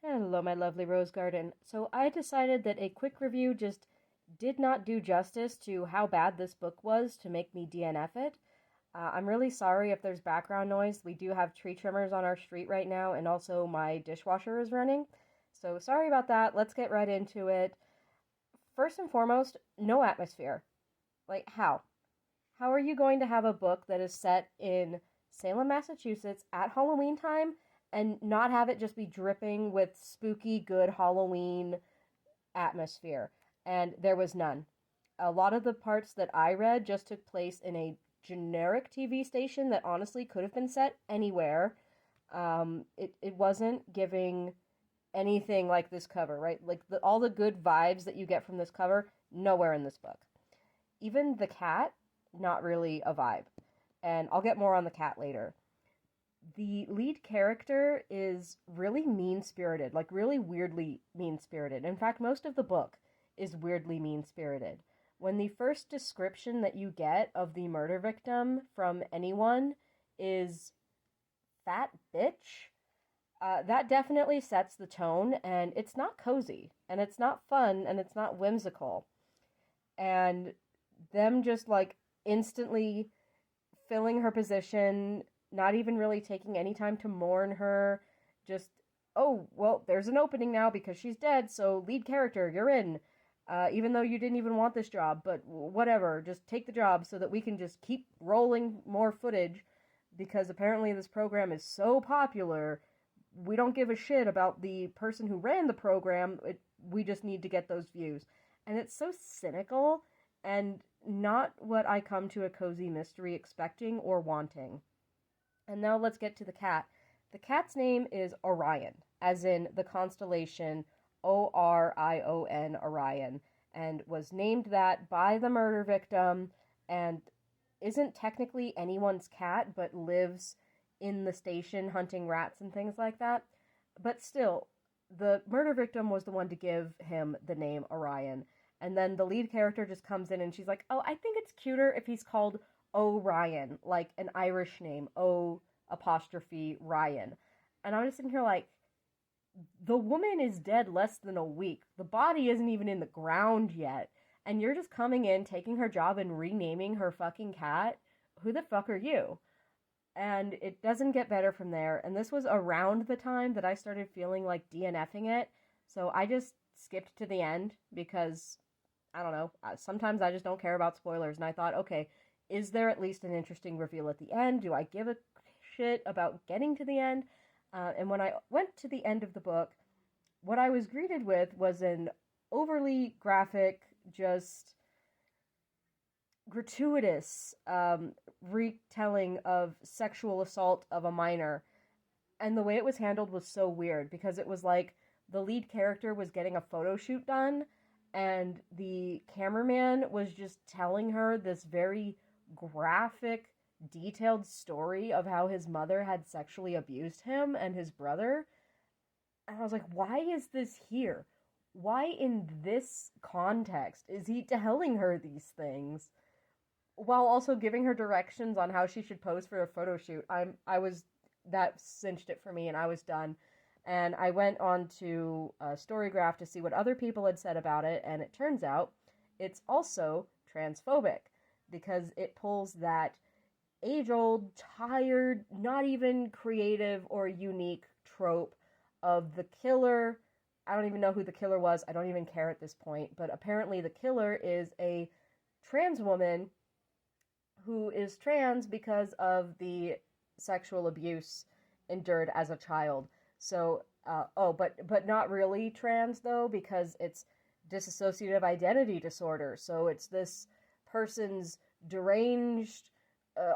Hello, my lovely rose garden. So I decided that a quick review just did not do justice to how bad this book was to make me DNF it. I'm really sorry if there's background noise. We do have tree trimmers on our street right now, and also my dishwasher is running. So sorry about that. Let's get right into it. First and foremost, no atmosphere. Like, how? How are you going to have a book that is set in Salem, Massachusetts at Halloween time and not have it just be dripping with spooky, good Halloween atmosphere? And there was none. A lot of the parts that I read just took place in a generic TV station that honestly could have been set anywhere. It wasn't giving anything like this cover, right? Like all the good vibes that you get from this cover, nowhere in this book. Even the cat, not really a vibe. And I'll get more on the cat later. The lead character is really mean-spirited, like really weirdly mean-spirited. In fact, most of the book is weirdly mean-spirited. When the first description that you get of the murder victim from anyone is fat bitch, that definitely sets the tone, and it's not cozy, and it's not fun, and it's not whimsical. And them just like instantly filling her position, not even really taking any time to mourn her, just, oh, well, there's an opening now because she's dead, so lead character, you're in. Even though you didn't even want this job, but whatever, just take the job so that we can just keep rolling more footage, because apparently this program is so popular, we don't give a shit about the person who ran the program, we just need to get those views. And it's so cynical, and not what I come to a cozy mystery expecting or wanting. And now let's get to the cat. The cat's name is Orion, as in the constellation Orion, Orion, and was named that by the murder victim, and isn't technically anyone's cat, but lives in the station hunting rats and things like that. But still, the murder victim was the one to give him the name Orion. And then the lead character just comes in and she's like, oh, I think it's cuter if he's called O'Ryan, like an Irish name, O apostrophe Ryan. And I'm just sitting here like, the woman is dead less than a week. The body isn't even in the ground yet. And you're just coming in, taking her job, and renaming her fucking cat? Who the fuck are you? And it doesn't get better from there. And this was around the time that I started feeling like DNFing it. So I just skipped to the end because, I don't know, sometimes I just don't care about spoilers. And I thought, okay, is there at least an interesting reveal at the end? Do I give a shit about getting to the end? And when I went to the end of the book, what I was greeted with was an overly graphic, just gratuitous retelling of sexual assault of a minor. And the way it was handled was so weird, because it was like the lead character was getting a photo shoot done, and the cameraman was just telling her this very graphic, detailed story of how his mother had sexually abused him and his brother. And I was like, why is this here? Why in this context is he telling her these things while also giving her directions on how she should pose for a photo shoot? That cinched it for me, and I was done. And I went on to Storygraph to see what other people had said about it, and it turns out it's also transphobic, because it pulls that age-old, tired, not even creative or unique trope of the killer. I don't even know who the killer was. I don't even care at this point. But apparently the killer is a trans woman who is trans because of the sexual abuse endured as a child. So, but not really trans, though, because it's dissociative identity disorder. So it's this person's deranged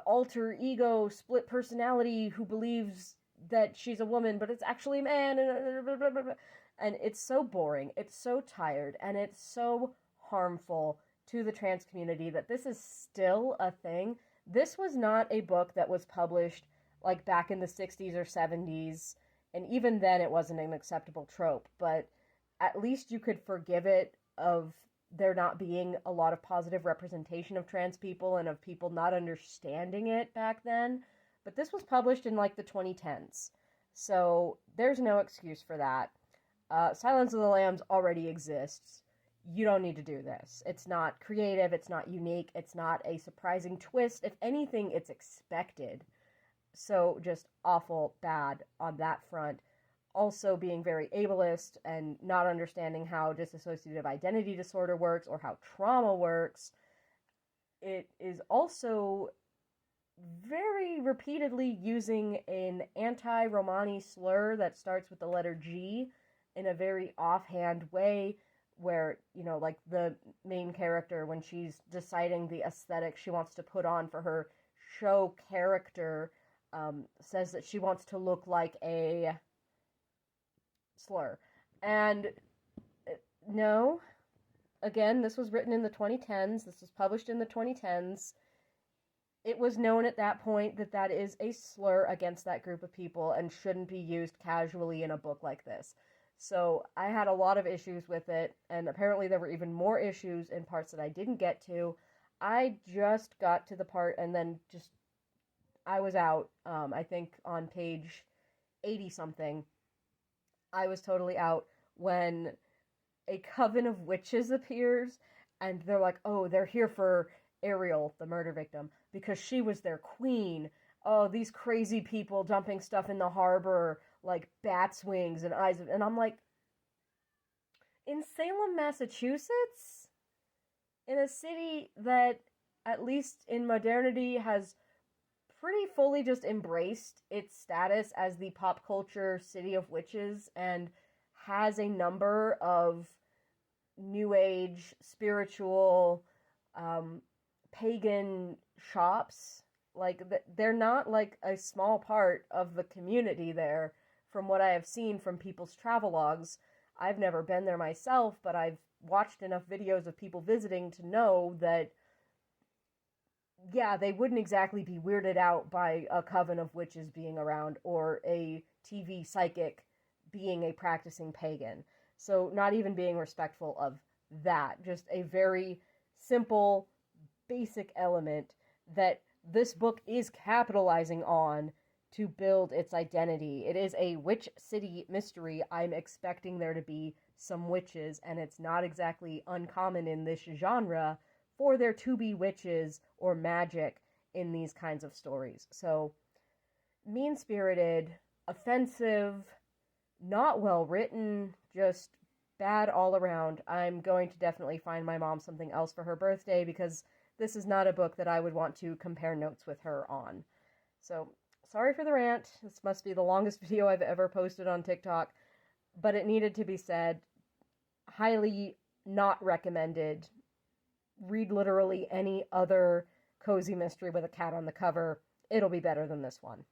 alter ego, split personality who believes that she's a woman, but it's actually a man, and it's so boring, it's so tired, and it's so harmful to the trans community that this is still a thing. This was not a book that was published like back in the 60s or 70s, and even then it wasn't an acceptable trope, but at least you could forgive it of there not being a lot of positive representation of trans people and of people not understanding it back then. But this was published in like the 2010s. So there's no excuse for that. Silence of the Lambs already exists. You don't need to do this. It's not creative, it's not unique, it's not a surprising twist. If anything, it's expected. So just awful bad on that front. Also being very ableist and not understanding how dissociative identity disorder works or how trauma works. It is also very repeatedly using an anti-Romani slur that starts with the letter G in a very offhand way, where, you know, like the main character, when she's deciding the aesthetic she wants to put on for her show character, says that she wants to look like a slur. And no, again, this was written in the 2010s. This was published in the 2010s. It was known at that point that that is a slur against that group of people and shouldn't be used casually in a book like this. So I had a lot of issues with it, and apparently there were even more issues in parts that I didn't get to. I just got to the part, and then just, I was out, I think on page 80-something. I was totally out when a coven of witches appears, and they're like, oh, they're here for Aeriel, the murder victim, because she was their queen. Oh, these crazy people dumping stuff in the harbor, like bats' wings and eyes. And I'm like, in Salem, Massachusetts? In a city that, at least in modernity, has pretty fully just embraced its status as the pop culture city of witches and has a number of new age, spiritual, pagan shops. Like, they're not like a small part of the community there, from what I have seen from people's travelogues. I've never been there myself, but I've watched enough videos of people visiting to know that, yeah, they wouldn't exactly be weirded out by a coven of witches being around or a TV psychic being a practicing pagan. So not even being respectful of that. Just a very simple, basic element that this book is capitalizing on to build its identity. It is a witch city mystery. I'm expecting there to be some witches, and it's not exactly uncommon in this genre for there to be witches or magic in these kinds of stories. So, mean-spirited, offensive, not well written, just bad all around. I'm going to definitely find my mom something else for her birthday, because this is not a book that I would want to compare notes with her on. So, sorry for the rant. This must be the longest video I've ever posted on TikTok, but it needed to be said. Highly not recommended. Read literally any other cozy mystery with a cat on the cover. It'll be better than this one.